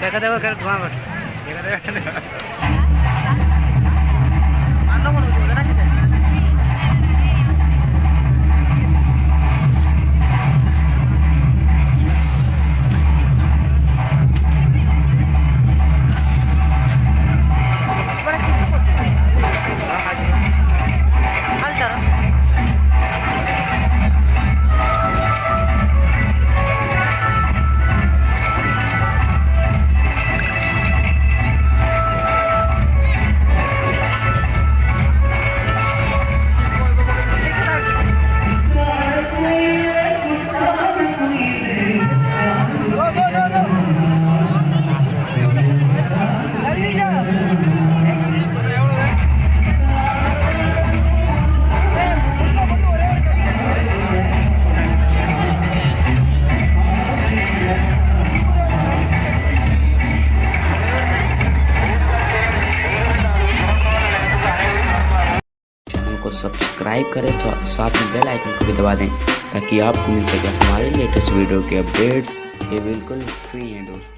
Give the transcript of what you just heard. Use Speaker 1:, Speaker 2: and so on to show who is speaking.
Speaker 1: देखो देखो कर धुआं बट देखो देखो
Speaker 2: को सब्सक्राइब करें तो साथ में बेल आइकन को भी दबा दें ताकि आपको मिल सके हमारे लेटेस्ट वीडियो के अपडेट्स। ये बिल्कुल फ्री हैं दोस्तों।